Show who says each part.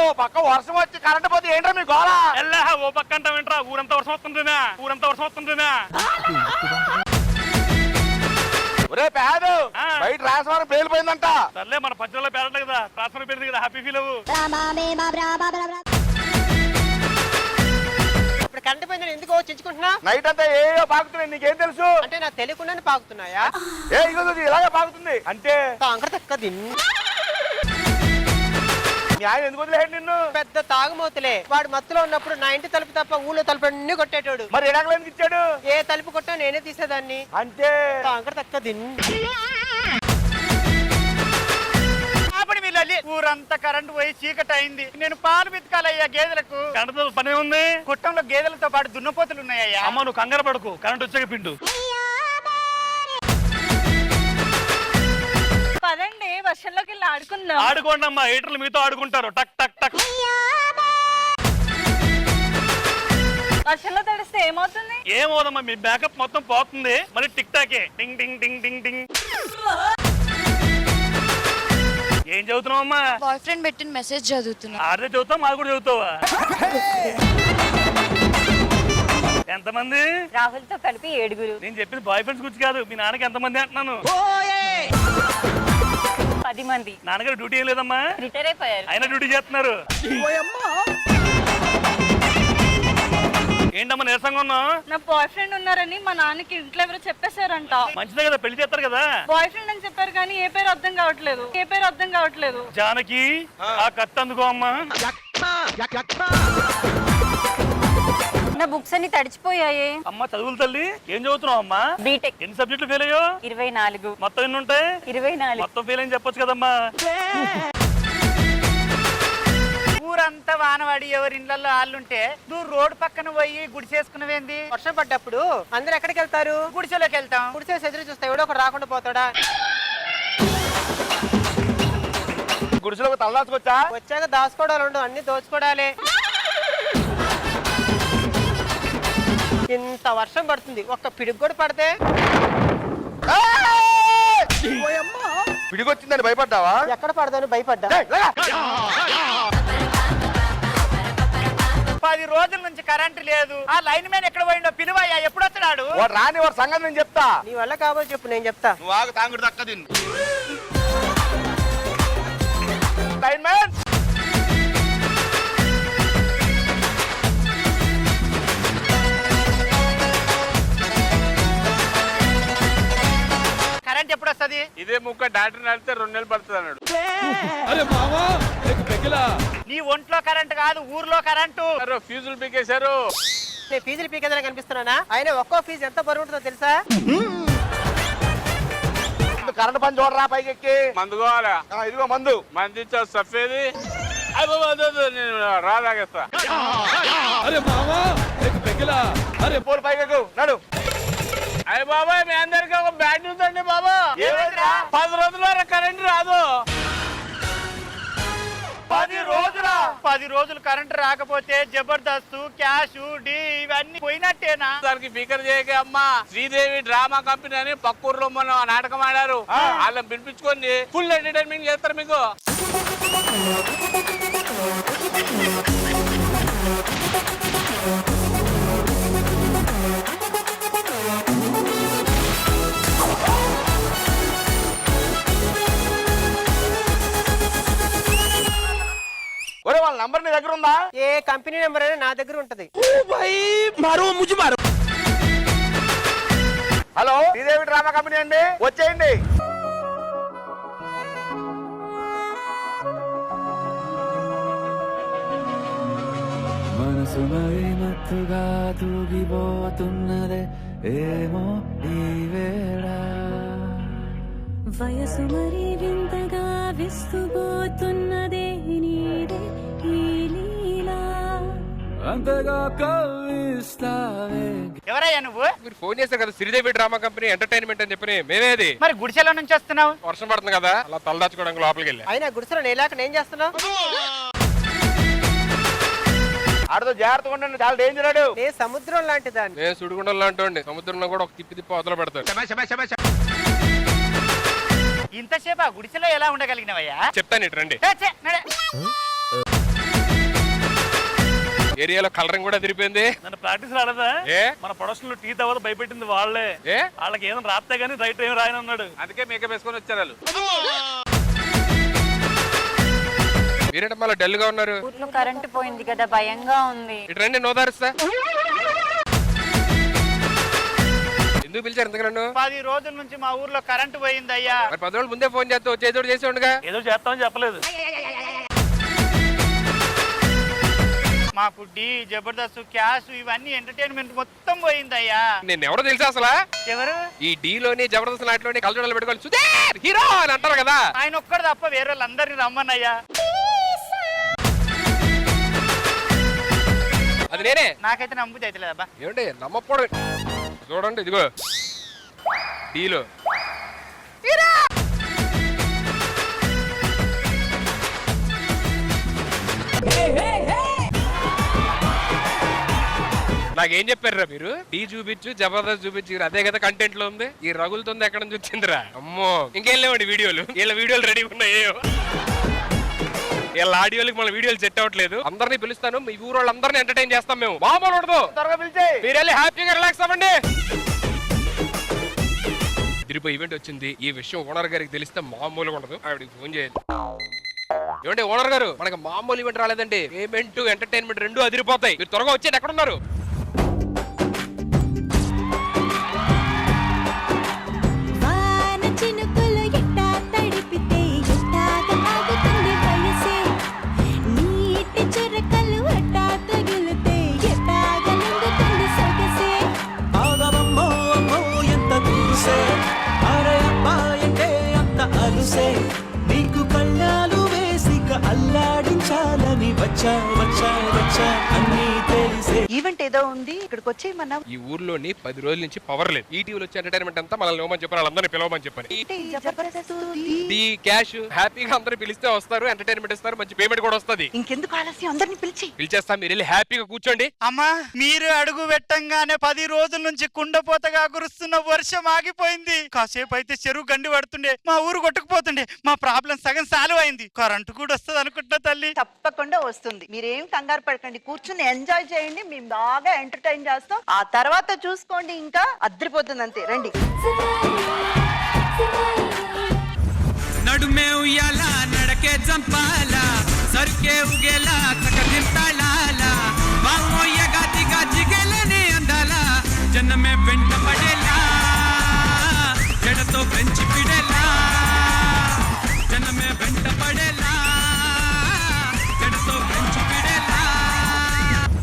Speaker 1: ఓ పక్క వర్షం వచ్చి కరెంట్ పోతే ఏంట్రా మీ గోళ?
Speaker 2: ఎల్లా ఓ పక్క అంటా వింటరా, ఊరంతా వర్షం వస్తుందినా, ఊరంతా వర్షం వస్తుందినా.
Speaker 1: ఒరే పేదు, బయట ట్రాన్స్ఫార్మర్ పేలిపోయిందంట.
Speaker 2: సర్లే మన పచ్చళ్ళలో పేరట్లేదు కదా, ట్రాన్స్ఫర్ పేరుంది కదా, హ్యాపీ ఫీల్ అవ్వు.
Speaker 3: ఇప్పుడు కరెంట్ పోయిందని ఎందుకు చించుకుంటున్నా?
Speaker 1: నైట్ అంతా ఏయో పాకుతున్నాయి, నీకేం తెలుసు?
Speaker 3: అంటే నాకు తెలియకుండానే పాకుతున్నాయా?
Speaker 1: ఏ ఇగో ఇలాగే పాకుతుంది అంటే
Speaker 3: కాంకర తక్కది.
Speaker 1: మీ ఆయన ఎందుకు వదిలేడు నిన్ను?
Speaker 3: పెద్ద తాగుమోతులే వాడు. మత్తులో ఉన్నప్పుడు నా ఇంటి తలుపు తప్ప ఊళ్ళో తలుపు అన్ని కొట్టేటోడు.
Speaker 1: మరి ఎడాగలు ఎందుకు ఇచ్చాడు?
Speaker 3: ఏ తలుపు కొట్టా నేనే తీసేదాన్ని.
Speaker 1: అంటే
Speaker 3: కాంకర తక్కది.
Speaker 4: ఊరంతా కరెంట్ పోయి చీకటి అయింది. నేను పాలు పితకాలయ్యా గేదెలకు.
Speaker 2: కరెంటుతో పని ఉంది,
Speaker 4: కుట్టంలో గేదెలతో పాటు దున్నపోతులు ఉన్నాయ్యా.
Speaker 2: అమ్మ నువ్వు కంగారు పడుకు, కరెంట్ వచ్చాక పిండు.
Speaker 5: పదండి వర్షంలోకి వెళ్ళి ఆడుకుందాం.
Speaker 2: ఆడుకోండి అమ్మా, హీటర్లు మీతో ఆడుకుంటారు. టక్ టక్ టక్.
Speaker 5: వర్షంలో తడిస్తే ఏమవుతుంది?
Speaker 2: ఏమవుదమ్మా, మీ బ్యాకప్ మొత్తం పోతుంది. మరి టిక్ టాకే టింగ్ టింగ్ టింగ్ టింగ్ టింగ్. ఏం చదువుతున్నావు అమ్మా?
Speaker 6: బాయ్ ఫ్రెండ్ పెట్టిన మెసేజ్ చదువుతున్నా.
Speaker 2: ఆడే చదువుతావు, మాకు కూడా చదువుతావా? ఎంతమంది?
Speaker 5: రాహుల్ తో కలిపి 7.
Speaker 2: నేను చెప్పింది బాయ్ ఫ్రెండ్స్ గురించి కాదు, మీ నాన్నకి ఎంతమంది అంటున్నాను.
Speaker 5: 10 మంది.
Speaker 2: నాన్నగారు డ్యూటీ ఏం లేదమ్మా,
Speaker 5: రిటైర్ అయిపోయారు.
Speaker 2: ఆయన డ్యూటీ చేస్తున్నారు. ఏంటమ్మా నీరసంగా ఉన్నావు?
Speaker 5: నా బాయ్ ఫ్రెండ్ ఉన్నారని మా నాన్నకి ఇంట్లో ఎవరో చెప్పేశారంట.
Speaker 2: మంచిదే కదా, పెళ్లి చేస్తారు కదా.
Speaker 5: బాయ్ ఫ్రెండ్ అని చెప్పారు కానీ ఏ పేరు అర్థం కావట్లేదు.
Speaker 2: జానకి ఆ కత్తి అందుకో అమ్మా.
Speaker 5: నా బుక్స్ అన్ని తడిచిపోయాయి.
Speaker 2: అమ్మ చదువులు తల్లి, ఏం చదువుతున్నావు అమ్మా?
Speaker 5: బీటెక్.
Speaker 2: ఎన్ని సబ్జెక్టులు ఫెయిల్ అయ్యో?
Speaker 5: 24.
Speaker 2: మొత్తం ఎన్ని ఉంటాయి?
Speaker 5: 24.
Speaker 2: మొత్తం ఫెయిల్ అని చెప్పొచ్చు కదమ్మా.
Speaker 4: ఊరంతా వానవాడి ఎవరి ఇళ్లలో ఆళ్ళుంటే నువ్వు రోడ్డు పక్కన పోయి గుడిసేసుకున్నవేంది?
Speaker 3: వర్షం పడ్డప్పుడు అందరు ఎక్కడికి వెళ్తారు?
Speaker 4: గుడిసెలోకి వెళ్తాం.
Speaker 3: గుడిసేసి ఎదురు చూస్తా, ఎవడో ఒకడు రాకుండా పోతాడా?
Speaker 1: గుడిసెలకు తలదాచుకొచ్చా?
Speaker 3: వచ్చాక దాచుకోవడాలు ఉండవు, అన్ని దోచుకోవడాలే. ఇంత వర్షం పడుతుంది, ఒక్క పిడుగు కూడా పడితే
Speaker 1: పిడిగొచ్చిందని భయపడ్డావా?
Speaker 3: ఎక్కడ పడదని భయపడ్డా.
Speaker 4: 10 రోజుల నుంచి కరెంట్ లేదు. ఆ లైన్ మ్యాన్ ఎక్కడ పోయిండో పిలువయ్యా, ఎప్పుడు వస్తున్నాడు?
Speaker 1: వాడు రాని వాడి సంగతి నేను చెప్తా.
Speaker 3: నీ వల్ల కాబట్టి చెప్పు, నేను చెప్తా.
Speaker 1: నువ్వు ఆగు, తాంగుడు దక్క తిన్ను. లైన్ మ్యాన్,
Speaker 4: కరెంట్ ఎప్పుడు వస్తుంది?
Speaker 7: ఇదే ముక్క డాక్టర్ నడితే 2 నెలలు పడుతుంది అన్నాడు.
Speaker 4: నీ ఒంట్లో కరెంట్ కాదు, ఊర్లో కరెంటు.
Speaker 7: ఫీజులు పీకేశారు.
Speaker 3: నేను ఫీజులు పీకేదని కనిపిస్తున్నానా? ఆయన ఒక్కో ఫీజు ఎంత బరువు ఉంటుందో తెలుసా?
Speaker 1: కరెంట్ పని చూడరా పైకి ఎక్కి.
Speaker 7: మందు కావాలా?
Speaker 1: ఇదిగో మందు.
Speaker 7: మంది ఇచ్చావు సఫేది. నేను రాదాగేస్తా.
Speaker 1: పోలు పైకి ఎక్కు, నడు.
Speaker 7: అయ్య బాబాయ్, మీ అందరికి ఒక బ్యాడ్ న్యూస్ అండి బాబా. 10 రోజుల వరకు కరెంట్ రాదు.
Speaker 4: 10 రోజులా? 10 రోజులు కరెంట్ రాకపోతే జబర్దస్త్, క్యాష్, డి ఇవన్నీ పోయినట్టేనా?
Speaker 7: దానికి ఫికర్ చేయక అమ్మా. శ్రీదేవి డ్రామా కంపెనీ అని పక్కూరులో మొన్న నాటకం ఆడారు. వాళ్ళని పిలిపించుకొని ఫుల్ ఎంటర్టైన్మెంట్ చేస్తారు మీకు.
Speaker 1: ఒరే వాళ్ళ నంబర్ నీ దగ్గర ఉందా?
Speaker 3: ఏ కంపెనీ నెంబర్ అయినా నా దగ్గర ఉంటది.
Speaker 1: హలో, శ్రీదేవి డ్రామా కంపెనీ అండి, వచ్చేయండి.
Speaker 8: మనసు మరి మత్తుగా తూగిపోతున్నదే ఏమో ఈ వేళ.
Speaker 9: వయసు మరి వింతగా విస్తుపోతున్నదే నీదే ఈ లీలా.
Speaker 8: అంతగా కవ్విస్తావే.
Speaker 4: ఎవరయ్యా నువ్వు?
Speaker 7: మీరు ఫోన్ చేశారు కదా, శ్రీదేవి డ్రామా కంపెనీ ఎంటర్టైన్మెంట్ అని చెప్పి. మేమేది?
Speaker 4: మరి గుడిసెలో నుంచి వస్తున్నావు?
Speaker 7: వర్షం పడుతుంది కదా, అలా తలదాచుకోవడానికి లోపలికి వెళ్ళి.
Speaker 3: అయినా గుడిసెలో నేలాక నేను చేస్తున్నావు.
Speaker 1: ఆడతో జాగ్రత్తగా ఉండండి, చాలా డేంజర్ ఆడు.
Speaker 3: నేను సముద్రం లాంటి దాన్ని.
Speaker 7: నేను సుడిగుండం లాంటి సముద్రంలో కూడా ఒక తిప్పి వదల పెడతాడు.
Speaker 4: ఇంతసేపు ఆ గుడిసెలో ఎలా ఉండగలిగినవయ్యా?
Speaker 7: చెప్తాను ఇటు రండి.
Speaker 4: ఛే, నడే.
Speaker 10: ఏరియాలో కలరింగ్ కూడా తిరిగిపోయింది.
Speaker 2: నన్ను ప్రాక్టీస్ రాలేదా?
Speaker 10: ఏ
Speaker 2: మన ప్రొడక్షన్ లో టీ తర్వాత భయపెట్టింది వాళ్ళే.
Speaker 10: ఏ
Speaker 2: వాళ్ళకి ఏదైనా రాస్తే గానీ రైట్ ఏం రాయనన్నాడు.
Speaker 7: అందుకే మేకప్ వేసుకొని వచ్చారు వాళ్ళు.
Speaker 10: మీరేంటమ్మా అలా డల్ గా ఉన్నారు?
Speaker 5: ఊర్లో కరెంట్ పోయింది కదా, భయంగా ఉంది.
Speaker 10: ఇటు రండి, నోదారుస్తా. ఎందుకు పిలిచారు ఇంతకు నన్ను?
Speaker 4: 10 రోజుల నుంచి మా ఊర్లో కరెంటు పోయిందయ్యా.
Speaker 10: మరి 10 రోజులు ముందే ఫోన్ చేస్తా వచ్చేదో చేసి ఉండగా.
Speaker 2: ఏదో చేస్తామని చెప్పలేదు.
Speaker 4: మాకు డి, జబర్దస్త్, క్యాష్ ఇవన్నీ ఎంటర్టైన్మెంట్ మొత్తం పోయిందయ్యా.
Speaker 10: నేను ఎవరో తెలుసా అసలు?
Speaker 4: ఎవరు?
Speaker 10: ఈ డీ లోని జబర్దస్త్ నాటిలోని కలజోడలు పెట్టుకోవాలి సుధీర్ హీరో అని అంటారు కదా.
Speaker 4: ఆయన ఒక్కడు తప్ప వేరే వాళ్ళందరినీ రమ్మన్నయ్యా.
Speaker 10: అది నేనే.
Speaker 4: నాకైతే నమ్ముది అయితే లేదబ్బా.
Speaker 10: ఏమండి నమ్మపోడు. చూడండి ఇదిగో డీలో నాకేం చెప్పారా మీరు? డీ చూపించు, జబర్దస్త్ చూపించు, అదే కదా కంటెంట్ లో ఉంది. ఈ రగులుతుంది ఎక్కడ నుంచి వచ్చిందిరా? అమ్మో ఇంకేం లేవండి వీడియోలు. వీళ్ళ వీడియోలు రెడీ ఉన్నాయో. వీళ్ళ ఆడియోలకి మన వీడియోలు సెట్ అవ్వట్లేదు. అందరినీ పిలుస్తాను, మీ ఊరు వాళ్ళందరినీ ఎంటర్టైన్ చేస్తాం మేము. మామూలు ఉండదు.
Speaker 1: త్వరగా పిలిచే.
Speaker 10: మీరు వెళ్ళి హ్యాపీగా రిలాక్స్ అవ్వండి. తిరుపతి ఈవెంట్ వచ్చింది. ఈ విషయం ఓనర్ గారికి తెలిస్తే మామూలుగా ఉండదు. ఆవిడకి ఫోన్ చేయాలి. ఏమంటే ఓనర్ గారు, మనకి మామూలు ఈవెంట్ రాలేదండి. పేమెంట్ ఎంటర్టైన్మెంట్ రెండు అదిరిపోతాయి. మీరు త్వరగా వచ్చేది. ఎక్కడున్నారు?
Speaker 9: వాన చినుకులు ఎట్టా తడిపితే ఎట్టాగా ఆగుతుంది వయసే, నీటి చురకలు ఎట్టా తగిలితే ఎట్టాగా లింగుతుంది సొగసే.
Speaker 8: ఆగమమ్మో అమ్మో ఎంత దూసే, అరే అబ్బాయంటే అంత అలుసే, నీకు కళ్ళాలు వేసిక అల్లాడించాలని వచ్చా వచ్చా వచ్చా అన్నీ తెలిసే.
Speaker 3: ఈవెంట్ ఏదో ఉంది, ఇక్కడికి వచ్చి మనం
Speaker 10: ఈ ఊర్లోని 10 రోజుల నుంచి పవర్ లేదు. ఈ టీవీలో వచ్చే ఎంటర్టైన్మెంట్ అంతా మనల్ని ఇవ్వమని చెప్పారు. వాళ్ళందరినీ పిలవమని చెప్పారు. టీ క్యాష్ హ్యాపీగా అందరూ పిలిస్తే వస్తారు, ఎంటర్టైన్మెంట్ ఇస్తారు, మంచి పేమెంట్ కూడా వస్తుంది.
Speaker 3: ఇంకెందుకు ఆలస్యం, అందరిని పిలిచి
Speaker 10: పిలిచేస్తా. మీరు వెళ్ళి హ్యాపీగా కూర్చోండి.
Speaker 4: అమ్మా, మీరు అడుగు పెట్టంగానే 10 రోజుల నుంచి కుండపోతగా కురుస్తున్న వర్షం ఆగిపోయింది. కాసేపు అయితే చెరువు గండి పడుతుండే, మా ఊరు కొట్టుకుపోతుండే. మా ప్రాబ్లం సగం సాల్వ్ అయింది. కరెంటు కూడా వస్తుంది అనుకుంటున్నా తల్లి.
Speaker 3: తప్పకుండా వస్తుంది. మీరేం కంగారు పడకండి, కూర్చుని ఎంజాయ్ చేయండి. మేము బాగా ఎంటర్టైన్ చేస్తాం. ఆ తర్వాత చూసుకోండి, ఇంకా అద్దరిపోతుంది అంతే. రండి.
Speaker 8: నడుమే ఉయ్యాల నడకే జంపాల సరుకే ఉగేల చకదింతాళాల బామోయ్య గాతి గాజిగేలని అందాల జనమే వెంట పడేలా జడతో పెంచి పిడేలా జనమే వెంట పడేలా